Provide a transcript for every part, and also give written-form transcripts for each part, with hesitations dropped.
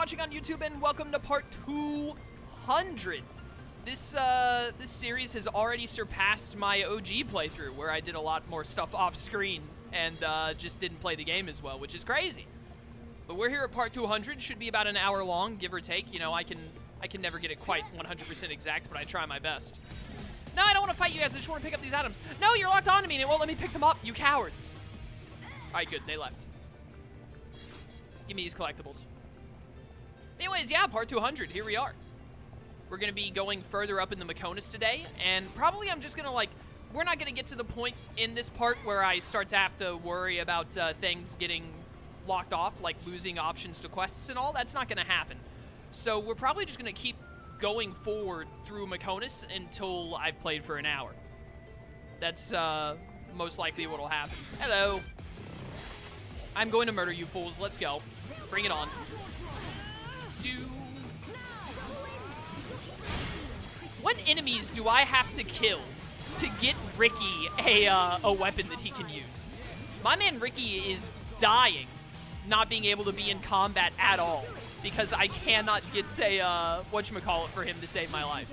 watching on YouTube, and welcome to part 200. This series has already surpassed my OG playthrough, where I did a lot more stuff off screen and just didn't play the game as well, which is crazy. But we're here at part 200. Should be about an hour long, give or take. You know, I can never get it quite 100% exact, but I try my best. No, I don't want to fight you guys. I just want to pick up these items. No, you're locked onto me, and it won't let me pick them up. You cowards. All right, good. They left. Give me these collectibles. Anyways, yeah, part 200. Here we are. We're going to be going further up in the Mecha-Homs today, and probably I'm just going to, like, we're not going to get to the point in this part where I start to have to worry about things getting locked off, like losing options to quests and all. That's not going to happen. So we're probably just going to keep going forward through Mecha-Homs until I've played for an hour. That's most likely what will happen. Hello. I'm going to murder you fools. Let's go. Bring it on. What enemies do I have to kill to get Ricky a weapon that he can use? My man Ricky is dying not being able to be in combat at all because I cannot get a, whatchamacallit for him to save my life.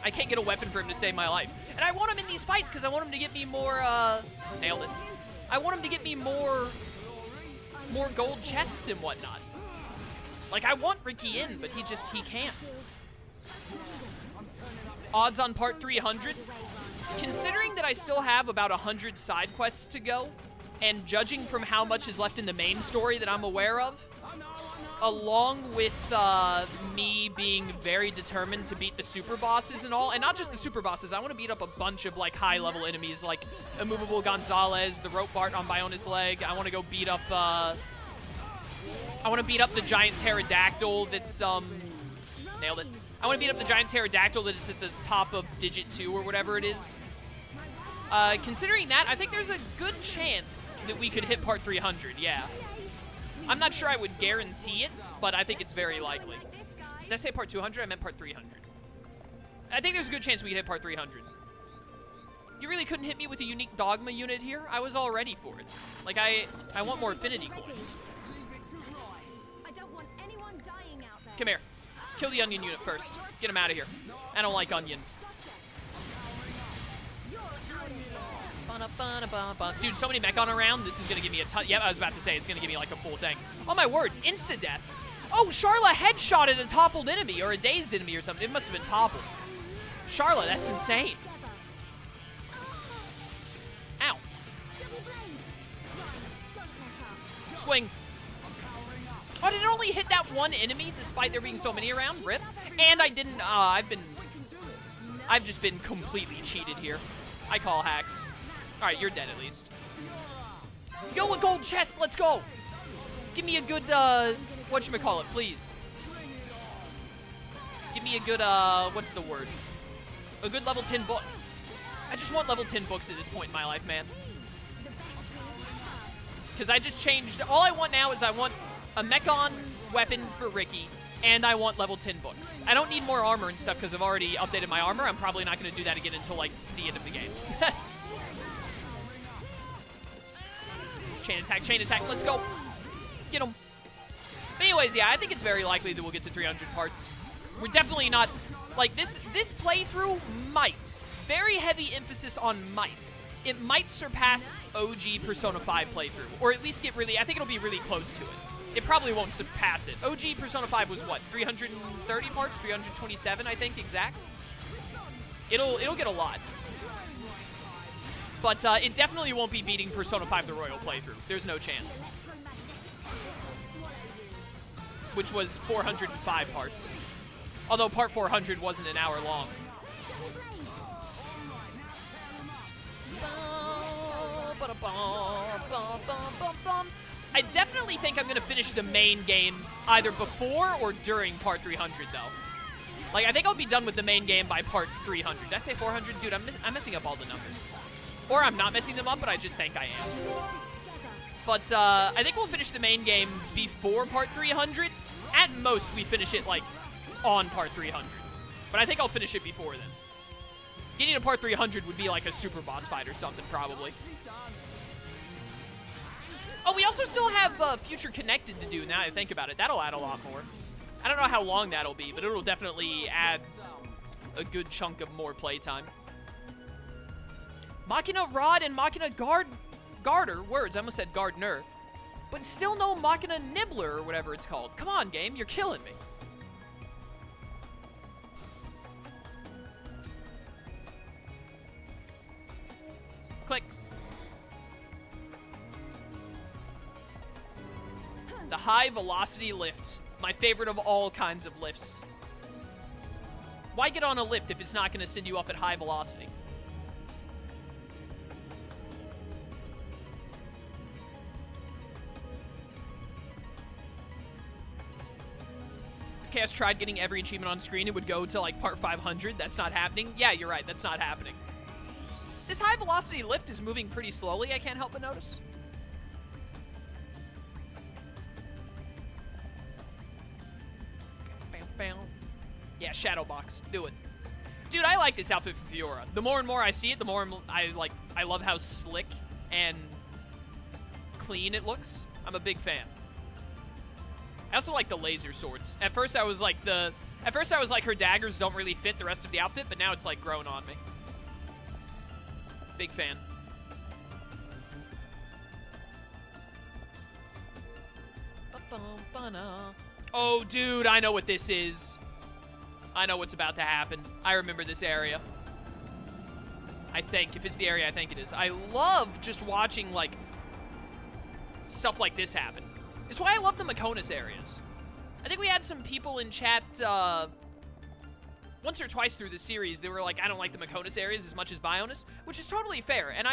I can't get a weapon for him to save my life. And I want him in these fights because I want him to get me more, nailed it. I want him to get me more gold chests and whatnot. Like, I want Ricky in, but he can't. Odds on part 300. Considering that I still have about 100 side quests to go, and judging from how much is left in the main story that I'm aware of, along with me being very determined to beat the super bosses and all, and not just the super bosses, I want to beat up a bunch of like high-level enemies like Immovable Gonzalez, the Rope Bart on Bionis Leg. I want to go beat up the giant pterodactyl that's nailed it. I want to beat up the giant pterodactyl that is at the top of Digit 2 or whatever it is. Considering that, I think there's a good chance that we could hit part 300, yeah. I'm not sure I would guarantee it, but I think it's very likely. Did I say part 200? I meant part 300. I think there's a good chance we could hit part 300. You really couldn't hit me with a unique dogma unit here? I was all ready for it. Like, I want more affinity coins. Come here. Kill the onion unit first. Get him out of here. I don't like onions. Dude, so many Mech-On around. This is going to give me a ton. Yep, I was about to say, it's going to give me like a full thing. Oh my word, insta-death. Oh, Charla headshotted a toppled enemy, or a dazed enemy or something. It must have been toppled. Charla, that's insane. Ow. Swing. Oh, did it only hit that one enemy despite there being so many around? Rip. And I didn't, I've just been completely cheated here. I call hacks. All right, you're dead at least. Yo, a gold chest, let's go. Give me a good, whatchamacallit, please. Give me a good, what's the word? A good level 10 book. I just want level 10 books at this point in my life, man. Because I just changed, all I want now is I want a Mech-On weapon for Ricky, and I want level 10 books. I don't need more armor and stuff because I've already updated my armor. I'm probably not going to do that again until, like, the end of the game. Yes! Chain attack, let's go. Get him. But anyways, yeah, I think it's very likely that we'll get to 300 parts. We're definitely not, like, this playthrough might, very heavy emphasis on might. It might surpass OG Persona 5 playthrough, or at least get really, I think it'll be really close to it. It probably won't surpass it. OG Persona 5 was what, 330 parts? 327, I think, exact? It'll get a lot. But it definitely won't be beating Persona 5 the Royal playthrough. There's no chance. Which was 405 parts. Although part 400 wasn't an hour long. I definitely think I'm going to finish the main game either before or during part 300, though. Like, I think I'll be done with the main game by part 300. Did I say 400? Dude, I'm messing up all the numbers. Or I'm not messing them up, but I just think I am. But I think we'll finish the main game before part 300. At most, we finish it, like, on part 300. But I think I'll finish it before then. Getting to part 300 would be like a super boss fight or something, probably. Oh, we also still have Future Connected to do now that I think about it. That'll add a lot more. I don't know how long that'll be, but it'll definitely add a good chunk of more playtime. Machina Rod and Machina Garter, words, I almost said Gardener. But still no Machina Nibbler or whatever it's called. Come on, game, you're killing me. Click. The high velocity lift. My favorite of all kinds of lifts. Why get on a lift if it's not going to send you up at high velocity? If Chaos tried getting every achievement on screen, it would go to like part 500. That's not happening. Yeah, you're right. That's not happening. This high velocity lift is moving pretty slowly, I can't help but notice. Yeah, Shadow Box. Do it. Dude, I like this outfit for Fiora. The more and more I see it, the more I love how slick and clean it looks. I'm a big fan. I also like the laser swords. At first I was like her daggers don't really fit the rest of the outfit, but now it's like grown on me. Big fan. Oh, dude, I know what this is. I know what's about to happen. I remember this area. I think, if it's the area I think it is. I love just watching, like, stuff like this happen. It's why I love the Mecha-Homs areas. I think we had some people in chat, once or twice through the series, they were like, I don't like the Mecha-Homs areas as much as Bionis, which is totally fair. And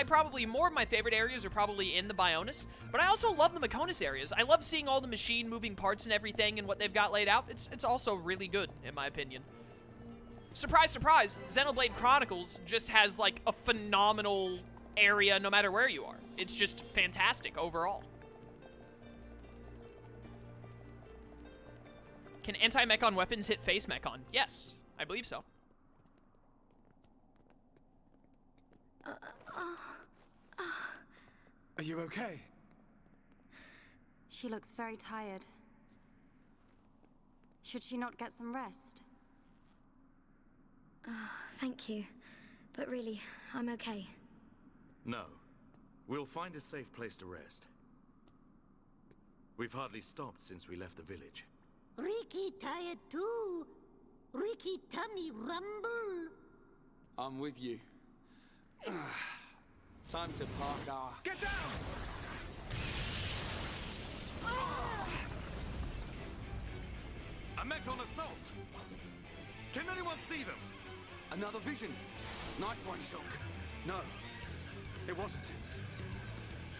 more of my favorite areas are probably in the Bionis, but I also love the Mecha-Homs areas. I love seeing all the machine moving parts and everything and what they've got laid out. It's also really good, in my opinion. Surprise, surprise, Xenoblade Chronicles just has like a phenomenal area no matter where you are. It's just fantastic overall. Can anti-Mechon weapons hit face Mechon? Yes. I believe so. Are you okay? She looks very tired. Should she not get some rest? Thank you. But really, I'm okay. No. We'll find a safe place to rest. We've hardly stopped since we left the village. Ricky tired too. Ricky tummy rumble. I'm with you. Time to park our... Get down! A Mechon assault! Can anyone see them? Another vision. Nice one, Shock. No, it wasn't.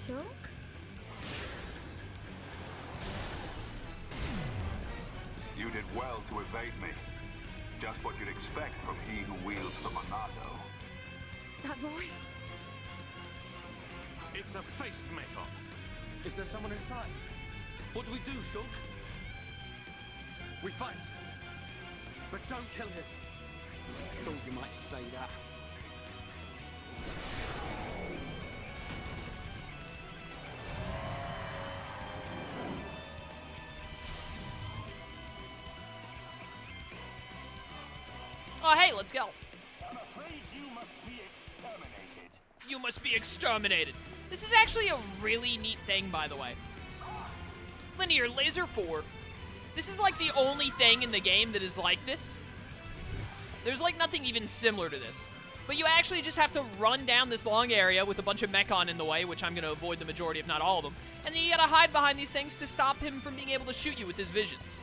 Shock? You did well to evade me. Just what you'd expect from he who wields the Monado. That voice? It's a faced Mechon. Is there someone inside? What do we do, Shock? We fight. But don't kill him. Thought you might say that. Oh, hey, let's go. I'm afraid you must be exterminated. You must be exterminated. This is actually a really neat thing, by the way. Linear Laser 4. This is like the only thing in the game that is like this. There's like nothing even similar to this. But you actually just have to run down this long area with a bunch of Mechon in the way, which I'm going to avoid the majority, if not all of them. And then you gotta hide behind these things to stop him from being able to shoot you with his visions.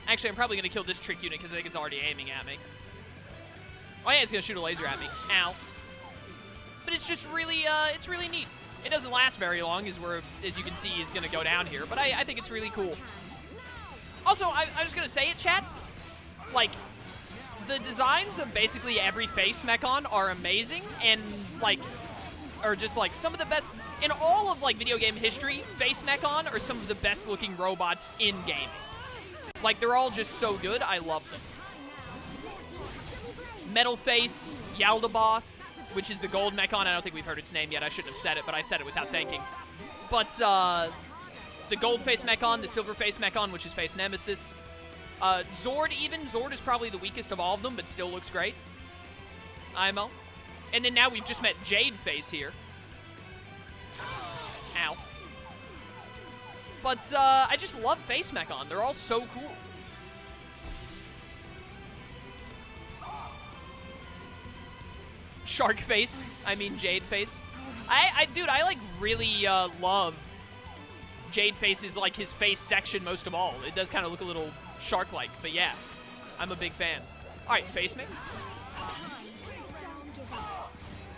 Actually, I'm probably going to kill this trick unit because I think it's already aiming at me. Oh yeah, it's going to shoot a laser at me. Ow. But it's just really, it's really neat. It doesn't last very long, as you can see, is going to go down here. But I think it's really cool. Also, I'm just going to say it, chat. Like, the designs of basically every face Mechon are amazing. And, like, are just, like, some of the best... In all of, like, video game history, face Mechon are some of the best looking robots in gaming. Like, they're all just so good. I love them. Metal Face, Yaldabaoth, which is the gold Mechon. I don't think we've heard its name yet. I shouldn't have said it, but I said it without thinking. But the gold face Mech-Hom, the silver face Mech-Hom, which is face Nemesis. Zord even. Zord is probably the weakest of all of them, but still looks great. IMO. And then now we've just met Jade face here. Ow. But I just love face Mech-Hom. They're all so cool. Shark face. I mean Jade face. Dude, I like really love Jade face's like his face section most of all. It does kind of look a little shark-like, but yeah, I'm a big fan. All right, face me.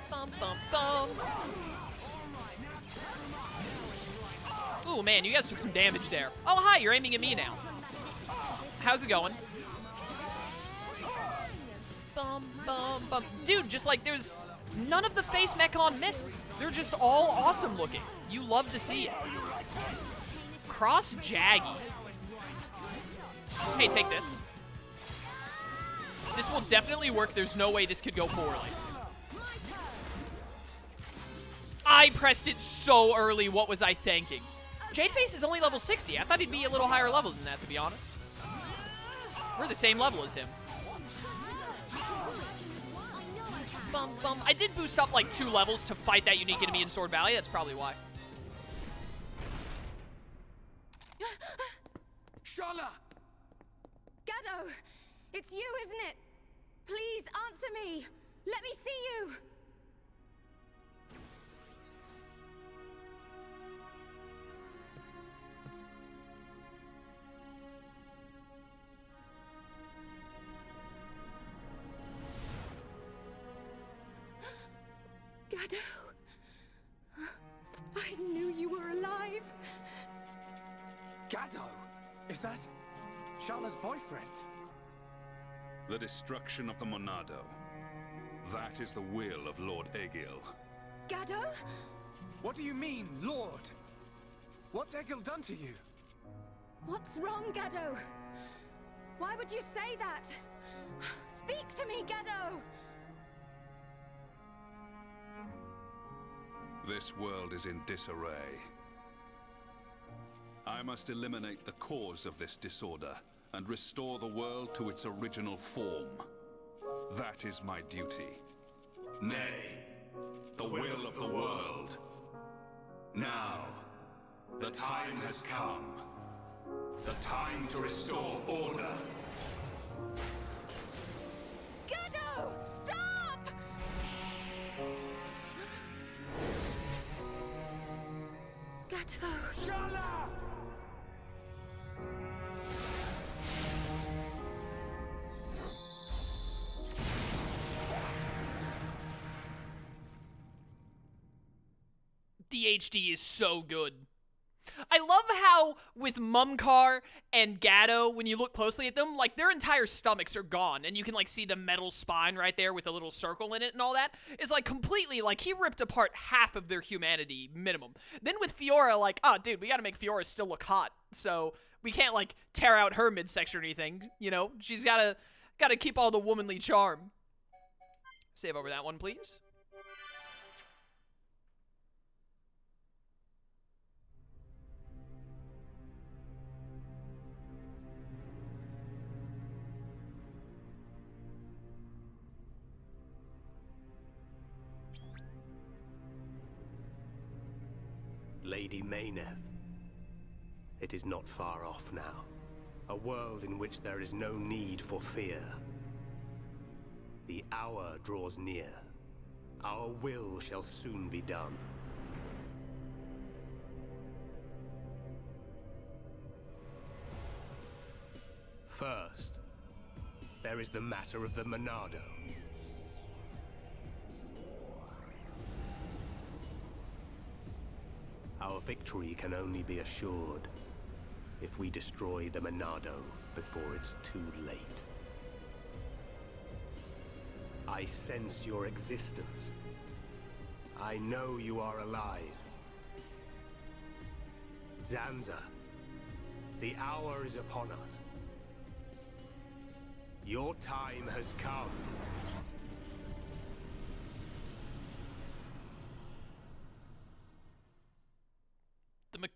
Bum, bum, bum. Ooh, man, you guys took some damage there. Oh, hi, you're aiming at me now. How's it going? Bum, bum, bum. Dude, just like there's none of the face Mech-Hom miss. They're just all awesome looking. You love to see it. Cross Jaggy. Hey, take this. This will definitely work. There's no way this could go poorly. I pressed it so early. What was I thinking? Jadeface is only level 60. I thought he'd be a little higher level than that, to be honest. We're the same level as him. Bum, bum. I did boost up like 2 levels to fight that unique enemy in Sword Valley. That's probably why. Shala! Gado! It's you, isn't it? Please answer me! Let me see you! Gado! I knew you were alive! Gado! Is that Shala's boyfriend? The destruction of the Monado. That is the will of Lord Egil. Gado? What do you mean, Lord? What's Egil done to you? What's wrong, Gado? Why would you say that? Speak to me, Gado! This world is in disarray. I must eliminate the cause of this disorder and restore the world to its original form. That is my duty. Nay, the will of the world. Now, the time has come. The time to restore order. Gado! Stop! Gado! Shala! The HD is so good. I love how with Mumkar and Gado, when you look closely at them, like their entire stomachs are gone, and you can like see the metal spine right there with a little circle in it and all that. It's like completely like he ripped apart half of their humanity minimum. Then with Fiora, like, oh dude, we gotta make Fiora still look hot, so we can't like tear out her midsection or anything. You know, she's gotta keep all the womanly charm. Save over that one, please. Lady Mayneth. It is not far off now. A world in which there is no need for fear. The hour draws near. Our will shall soon be done. First, there is the matter of the Monado. Our victory can only be assured if we destroy the Monado before it's too late. I sense your existence. I know you are alive. Zanza, the hour is upon us. Your time has come.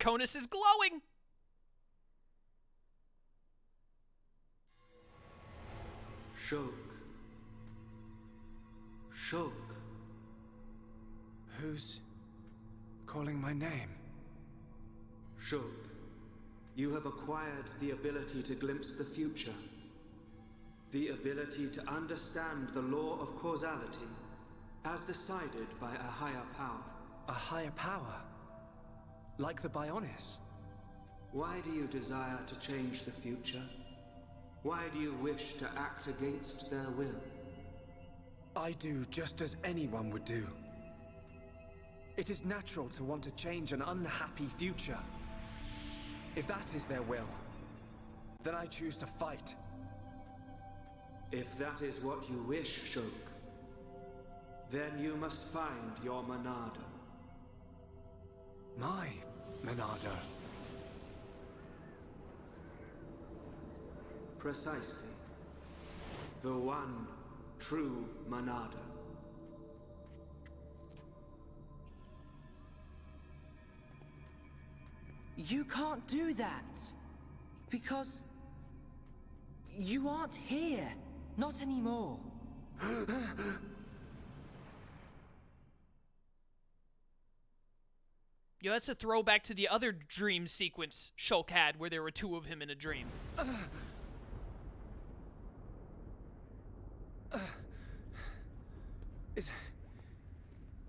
Draconis is glowing! Shulk. Shulk. Who's calling my name? Shulk, you have acquired the ability to glimpse the future. The ability to understand the law of causality as decided by a higher power. A higher power? Like the Bionis? Why do you desire to change the future? Why do you wish to act against their will? I do just as anyone would do. It is natural to want to change an unhappy future. If that is their will, then I choose to fight. If that is what you wish, Shulk, then you must find your Monado. My Monado? Precisely. The one true Monado. You can't do that. Because... you aren't here. Not anymore. Yo, that's a throwback to the other dream sequence Shulk had, where there were two of him in a dream.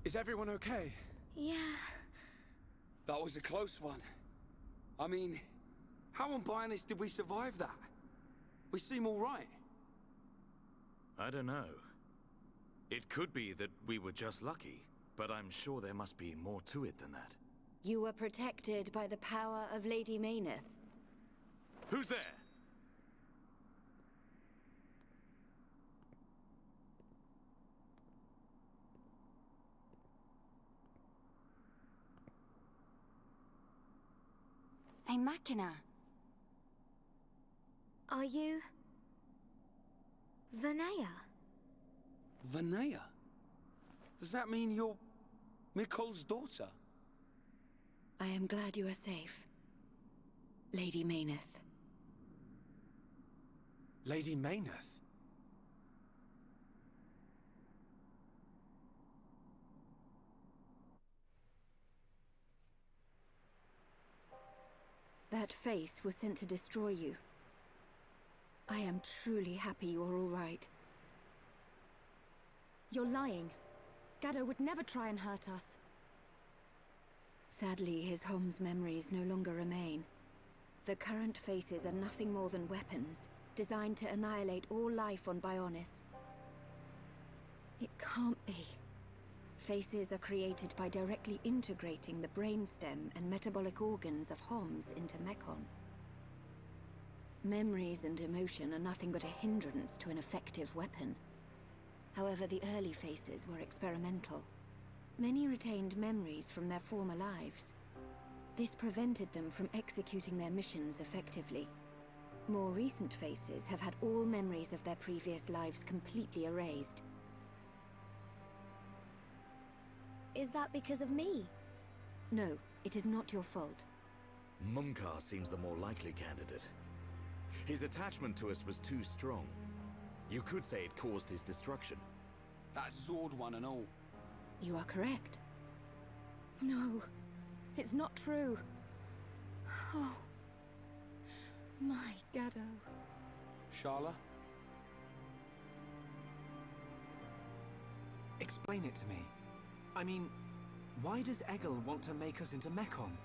Is everyone okay? Yeah. That was a close one. I mean, how on Bionis did we survive that? We seem all right. I don't know. It could be that we were just lucky, but I'm sure there must be more to it than that. You were protected by the power of Lady Mayneth. Who's there? A Machina. Are you... Vanea? Vanea? Does that mean you're Mikol's daughter? I am glad you are safe, Lady Mayneth. Lady Mayneth? That face was sent to destroy you. I am truly happy you're all right. You're lying. Gado would never try and hurt us. Sadly, his Homs memories no longer remain. The current faces are nothing more than weapons, designed to annihilate all life on Bionis. It can't be. Faces are created by directly integrating the brainstem and metabolic organs of Homs into Mech-Hom. Memories and emotion are nothing but a hindrance to an effective weapon. However, the early faces were experimental. Many retained memories from their former lives. This prevented them from executing their missions effectively. More recent faces have had all memories of their previous lives completely erased. Is that because of me? No, it is not your fault. Mumkar seems the more likely candidate. His attachment to us was too strong. You could say it caused his destruction. That sword one and all. You are correct. No, it's not true. Oh, my Gado. Sharla? Explain it to me. I mean, why does Egil want to make us into Mech-Hom?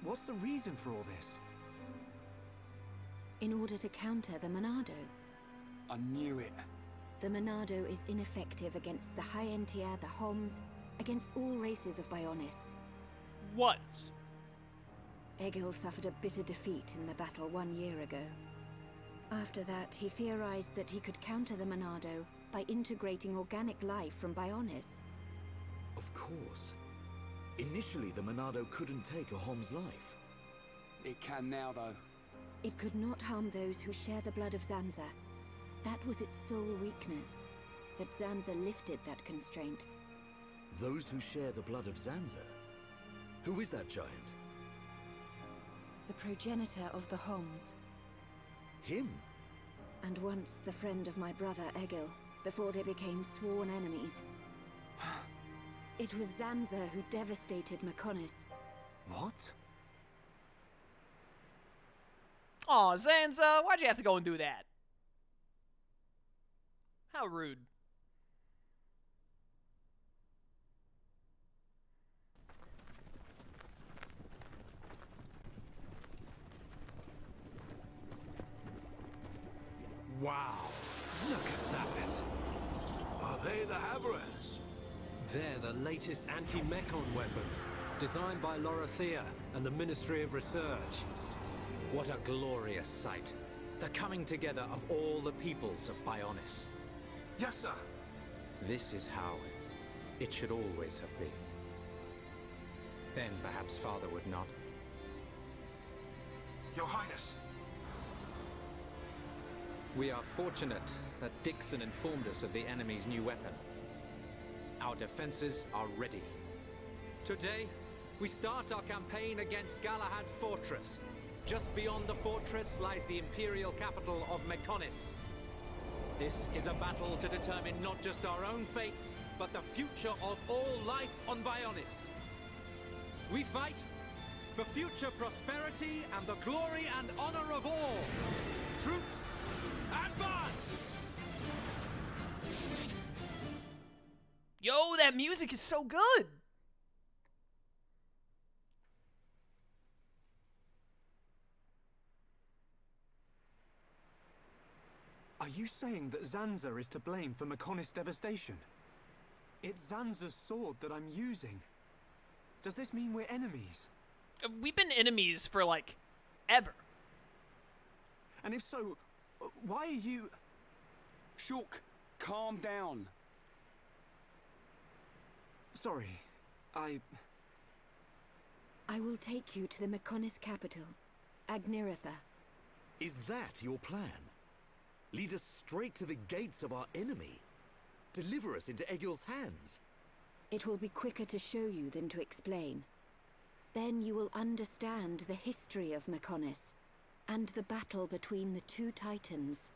What's the reason for all this? In order to counter the Monado. I knew it. The Monado is ineffective against the High Entier, the Homs, against all races of Bionis. What? Egil suffered a bitter defeat in the battle 1 year ago. After that, he theorized that he could counter the Monado by integrating organic life from Bionis. Of course. Initially, the Monado couldn't take a Hom's life. It can now, though. It could not harm those who share the blood of Zanza. That was its sole weakness. But Zanza lifted that constraint. Those who share the blood of Zanza? Who is that giant? the progenitor of the Homs. Him? And once the friend of my brother Egil, before they became sworn enemies. It was Zanza who devastated Mecha-Homs. What? Aw, Zanza, why'd you have to go and do that? How rude. Wow, look at that. Are they the Havres? They're the latest anti-Mechon weapons, designed by Lorothea and the Ministry of Research. What a glorious sight. The coming together of all the peoples of Bionis. Yes, sir. This is how it should always have been. Then perhaps Father would not. Your Highness. We are fortunate that Dixon informed us of the enemy's new weapon. Our defenses are ready. Today, we start our campaign against Galahad Fortress. Just beyond the fortress lies the imperial capital of Mecha-Homs. This is a battle to determine not just our own fates, but the future of all life on Bionis. We fight for future prosperity and the glory and honor of all. Troops, advance! Yo, that music is so good! Are you saying that Zanza is to blame for Mecha-Homs' devastation? It's Zanza's sword that I'm using. Does this mean we're enemies? We've been enemies for, like, ever. And if so, why are you... Shulk, calm down. Sorry, I will take you to the Mecha-Homs capital, Agniratha. Is that your plan? Lead us straight to the gates of our enemy? Deliver us into Egil's hands? It will be quicker to show you than to explain. Then you will understand the history of Mecha-Homs and the battle between the two titans.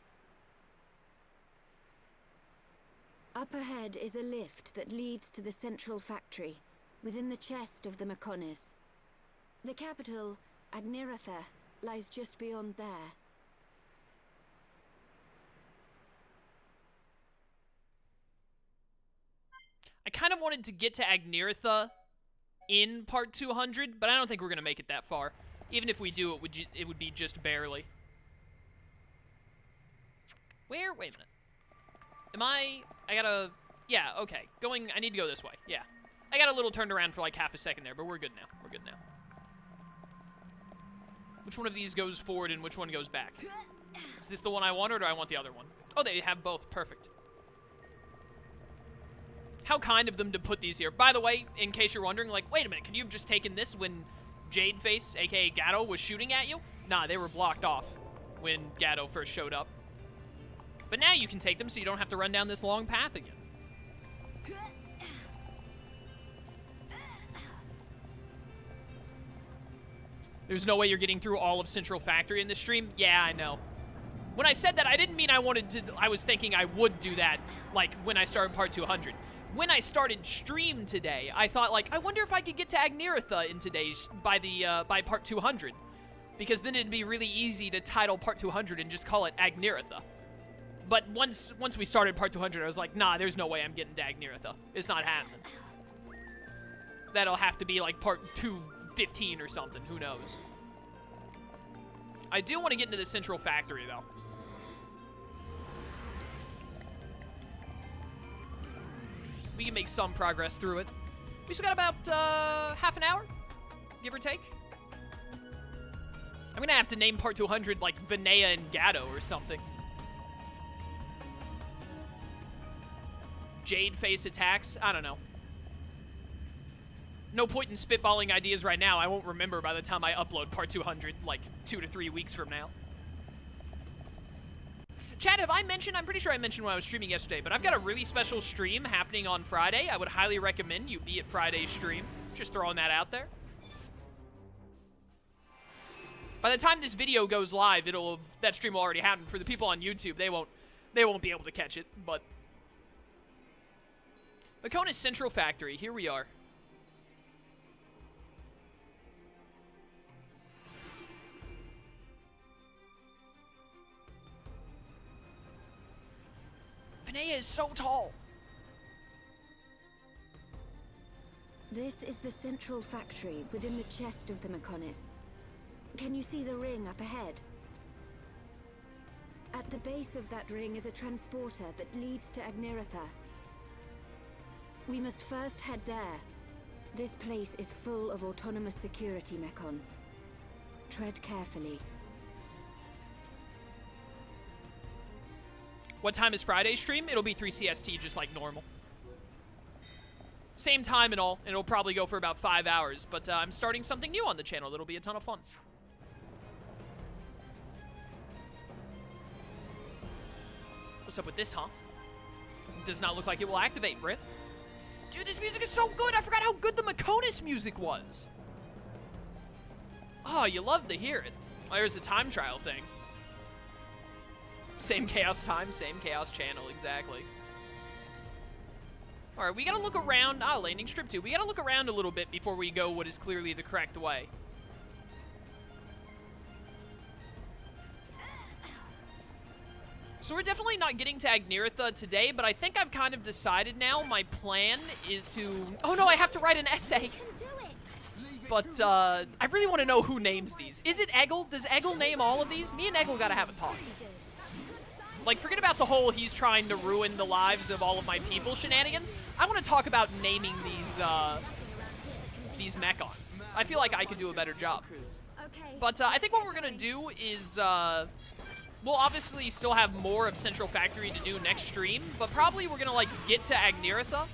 Up ahead is a lift that leads to the central factory, within the chest of the Mecha-Homs. The capital, Agniratha, lies just beyond there. I kind of wanted to get to Agniratha in part 200, but I don't think we're going to make it that far. Even if we do, it would be just barely. Where? Wait a minute. Am I gotta... Yeah, okay. I need to go this way. Yeah. I got a little turned around for like half a second there, but we're good now. We're good now. Which one of these goes forward and which one goes back? Is this the one I want, or do I want the other one? Oh, they have both. Perfect. How kind of them to put these here. By the way, in case you're wondering, like, wait a minute, could you have just taken this when Jade Face, aka Gatto, was shooting at you? Nah, they were blocked off when Gatto first showed up. But now you can take them so you don't have to run down this long path again. There's no way you're getting through all of Central Factory in this stream? Yeah, I know. When I said that, I didn't mean I was thinking I would do that, like, when I started part 200. When I started stream today, I thought, like, I wonder if I could get to Agniratha in today's, by part 200. Because then it'd be really easy to title part 200 and just call it Agniratha. But once we started part 200, I was like, nah, there's no way I'm getting to Agniratha. It's not happening. That'll have to be, like, part 215 or something. Who knows? I do want to get into the Central Factory, though. We can make some progress through it. We still got about half an hour, give or take. I'm gonna have to name part 200 like Vanea and Gatto or something. Jade Face attacks? I don't know. No point in spitballing ideas right now. I won't remember by the time I upload part 200, like 2 to 3 weeks from now. Chad, have I mentioned? I'm pretty sure I mentioned when I was streaming yesterday, but I've got a really special stream happening on Friday. I would highly recommend you be at Friday's stream. Just throwing that out there. By the time this video goes live, that stream will already happen. For the people on YouTube, they won't be able to catch it, but Mecha-Homs Central Factory, here we are. Vanea is so tall. This is the central factory within the chest of the Mecha-Homs. Can you see the ring up ahead? At the base of that ring is a transporter that leads to Agniratha. We must first head there. This place is full of autonomous security, Mechon. Tread carefully. What time is Friday's stream? It'll be 3 CST, just like normal. Same time and all, and it'll probably go for about 5 hours, but I'm starting something new on the channel that'll be a ton of fun. What's up with this, huh? Does not look like it will activate, Britt. Dude, this music is so good! I forgot how good the Mecha-Homs music was! Oh, you love to hear it. Oh, there's a time trial thing. Same chaos time, same chaos channel, exactly. Alright, we gotta look around. Ah, landing strip 2. We gotta look around a little bit before we go what is clearly the correct way. So we're definitely not getting to Agniratha today, but I think I've kind of decided now my plan is to... Oh no, I have to write an essay! But, I really want to know who names these. Is it Eggle? Does Eggle name all of these? Me and Eggle gotta have a talk. Like, forget about the whole he's trying to ruin the lives of all of my people shenanigans. I want to talk about naming these Mechon. I feel like I could do a better job. But, I think what we're gonna do is, we'll obviously still have more of Central Factory to do next stream, but probably we're gonna, like, get to Agniratha.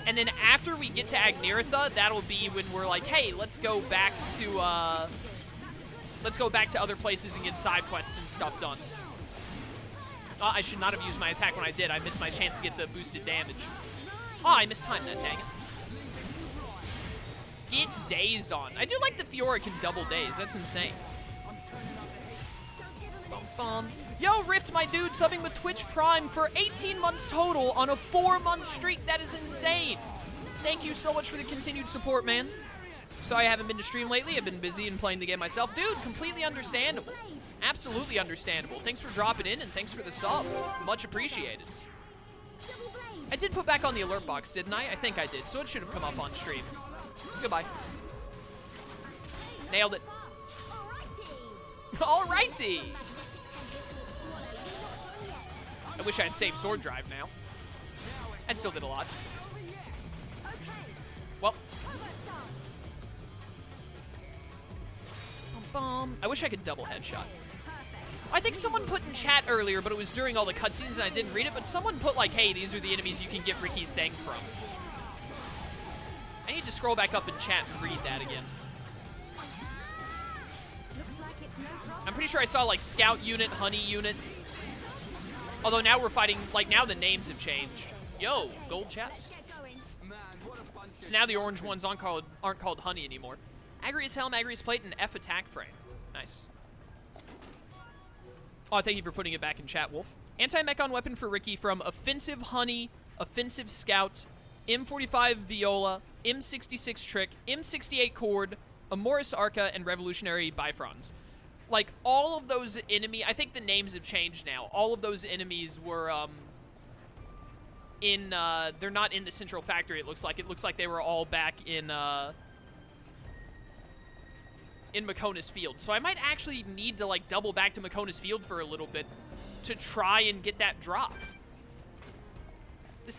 And then after we get to Agniratha, that'll be when we're like, hey, let's go back to other places and get side quests and stuff done. I should not have used my attack when I did. I missed my chance to get the boosted damage. Oh, I missed time then, dang it. Get dazed on. I do like the Fiora can double daze. That's insane. Bum, bum. Yo, Rift, my dude, subbing with Twitch Prime for 18 months total on a 4-month streak. That is insane. Thank you so much for the continued support, man. Sorry I haven't been to stream lately. I've been busy and playing the game myself. Dude, completely understandable. Absolutely understandable. Thanks for dropping in and thanks for the sub. Much appreciated. I did put back on the alert box, didn't I? I think I did, so it should have come up on stream. Goodbye. Nailed it. Alrighty. I wish I had saved Sword Drive now. I still did a lot. Well. I wish I could double headshot. I think someone put in chat earlier, but it was during all the cutscenes and I didn't read it, but someone put like, hey, these are the enemies you can get Ricky's thing from. I need to scroll back up in chat and read that again. I'm pretty sure I saw like Scout Unit, Honey Unit. Although now we're fighting, like now the names have changed. Yo, gold chest. So now the orange ones aren't called Honey anymore. Agrius Helm, Agrius Plate, and F attack frame. Nice. Oh, thank you for putting it back in chat, Wolf. Anti-Mechon weapon for Ricky from Offensive Honey, Offensive Scout, M45 Viola, M66 Trick, M68 Cord, Amoris Arca, and Revolutionary Bifrons. Like, all of those I think the names have changed now. All of those enemies were, they're not in the Central Factory, it looks like. It looks like they were all back in Mecha-Homs Field. So I might actually need to, like, double back to Mecha-Homs Field for a little bit to try and get that drop. He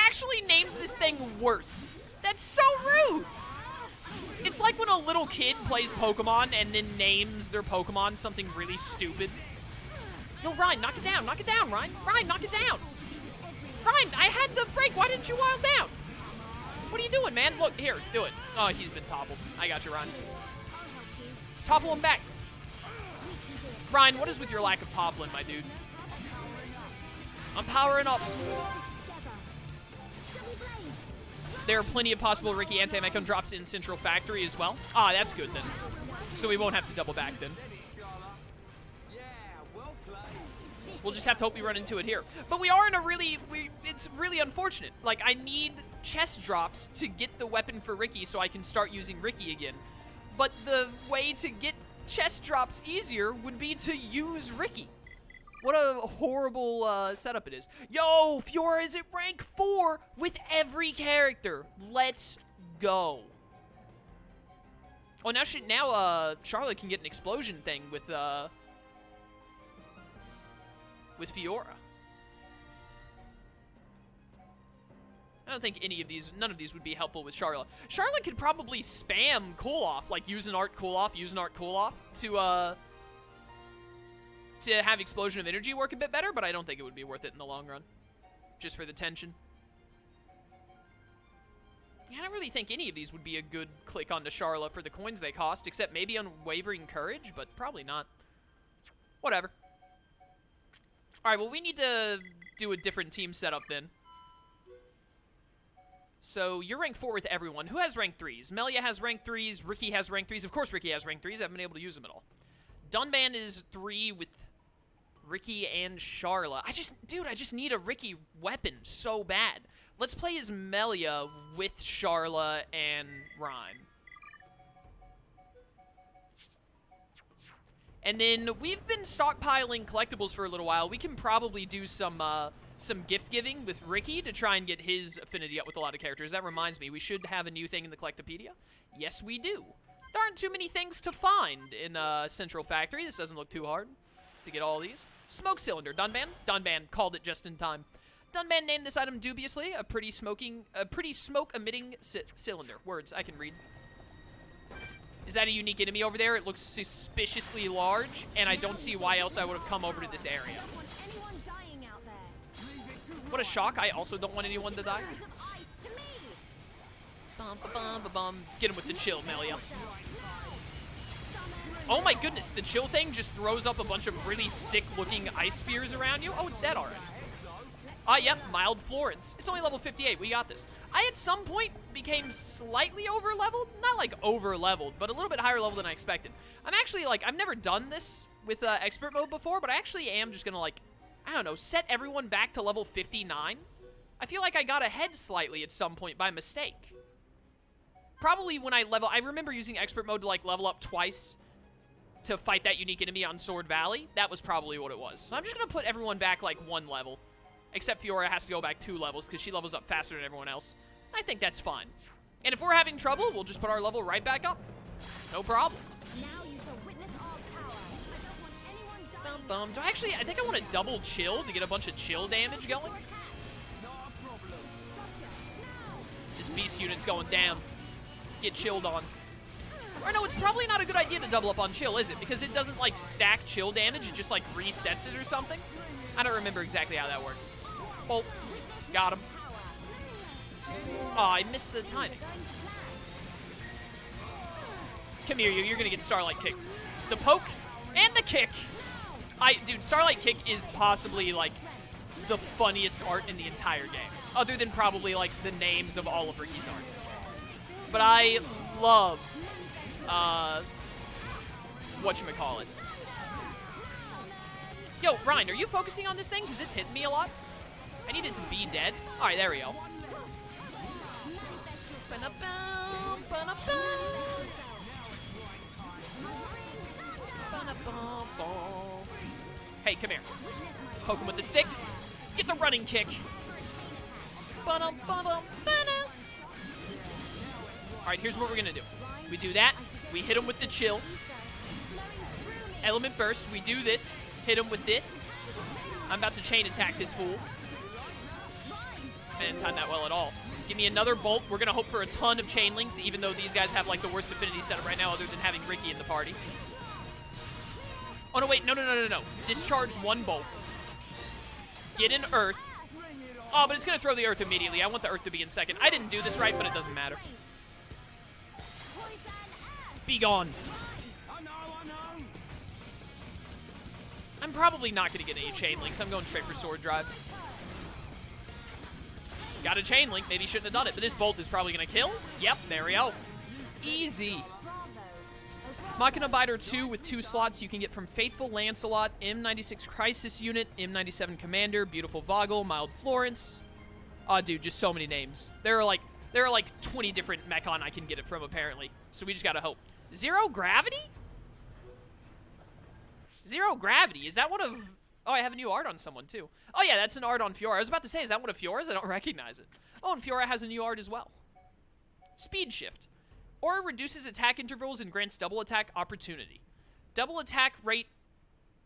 actually named this thing Worst. That's so rude! It's like when a little kid plays Pokemon and then names their Pokemon something really stupid. Yo, Ryan, knock it down, Ryan. Ryan, knock it down. Ryan, I had the break. Why didn't you wild down? What are you doing, man? Look, here, do it. Oh, he's been toppled. I got you, Ryan. Topple him back. Ryan, what is with your lack of toppling, my dude? I'm powering up. There are plenty of possible Ricky anti-Mechon drops in Central Factory as well. Ah, that's good then. So we won't have to double back then. We'll just have to hope we run into it here. But we are in a really, it's really unfortunate. Like, I need chest drops to get the weapon for Ricky so I can start using Ricky again. But the way to get chest drops easier would be to use Ricky. What a horrible setup it is. Yo, Fiora is at rank 4 with every character. Let's go. Oh, now Charlotte can get an explosion thing with Fiora. I don't think none of these would be helpful with Charlotte. Charlotte could probably spam cool off, like use an art cool off to have explosion of energy work a bit better, but I don't think it would be worth it in the long run. Just for the tension. Yeah, I don't really think any of these would be a good click onto Charlotte for the coins they cost, except maybe Unwavering Courage, but probably not. Whatever. Alright, well, we need to do a different team setup then. So, you're rank 4 with everyone. Who has rank 3s? Melia has rank 3s. Ricky has rank 3s. Of course Ricky has rank 3s. I haven't been able to use them at all. Dunban is 3 with Ricky and Charla. I just need a Ricky weapon so bad. Let's play as Melia with Charla and Rhyme. And then we've been stockpiling collectibles for a little while. We can probably do some gift giving with Ricky to try and get his affinity up with a lot of characters. That reminds me, we should have a new thing in the Collectopedia. Yes, we do. There aren't too many things to find in Central Factory. This doesn't look too hard to get all these. Smoke cylinder, Dunban. Dunban called it just in time. Dunban named this item dubiously a pretty smoke-emitting cylinder. Words I can read. Is that a unique enemy over there? It looks suspiciously large, and I don't see why else I would have come over to this area. What a shock. I also don't want anyone to die. Bum, ba, bum, ba, bum. Get him with the chill, Melia. Oh my goodness, the chill thing just throws up a bunch of really sick-looking ice spears around you. Oh, it's dead already. Yep, mild Florence. It's only level 58. We got this. I, at some point, became slightly over-leveled. Not, like, over-leveled, but a little bit higher level than I expected. I'm actually, like, I've never done this with expert mode before, but I actually am just gonna, like, I don't know, set everyone back to level 59. I feel like I got ahead slightly at some point by mistake. Probably when I remember using expert mode to, like, level up twice to fight that unique enemy on Sword Valley. That was probably what it was. So I'm just gonna put everyone back, like, 1 level. Except Fiora has to go back 2 levels because she levels up faster than everyone else. I think that's fine. And if we're having trouble, we'll just put our level right back up. No problem. Now you shall witness our power. I don't want anyone Bum, bum. I think I want to double chill to get a bunch of chill damage going. This beast unit's going down. Get chilled on. Or no, it's probably not a good idea to double up on chill, is it? Because it doesn't, like, stack chill damage. It just, like, resets it or something. I don't remember exactly how that works. Oh, got him. Oh, I missed the timing. Come here, you're gonna get Starlight kicked. The poke and the kick. Dude, Starlight kick is possibly, like, the funniest art in the entire game. Other than probably, like, the names of all of Ricky's arts. But I love, whatchamacallit. Yo, Ryan, are you focusing on this thing? Because it's hitting me a lot. I need it to be dead. All right, there we go. Hey, come here. Poke him with the stick. Get the running kick. All right, here's what we're going to do. We do that. We hit him with the chill. Element burst. We do this. Hit him with this. I'm about to chain attack this fool. I didn't time that well at all. Give me another bolt. We're going to hope for a ton of chain links, even though these guys have, like, the worst affinity setup right now other than having Ricky in the party. Oh, no, wait. No. Discharge 1 bolt. Get an earth. Oh, but it's going to throw the earth immediately. I want the earth to be in second. I didn't do this right, but it doesn't matter. Be gone. I'm probably not going to get any chain links. I'm going straight for sword drive. Got a chain link. Maybe shouldn't have done it, but this bolt is probably going to kill. Yep, there we go. Easy. Machina Biter 2 with 2 slots you can get from Faithful Lancelot, M96 Crisis Unit, M97 Commander, Beautiful Vogel, Mild Florence. Oh, dude, just so many names. There are like 20 different Mech-Hom I can get it from, apparently. So we just gotta hope. Zero Gravity? Zero Gravity, is that one of... Oh, I have a new art on someone, too. Oh, yeah, that's an art on Fiora. I was about to say, is that one of Fiora's? I don't recognize it. Oh, and Fiora has a new art as well. Speed Shift. Aura reduces attack intervals and grants double attack opportunity. Double attack rate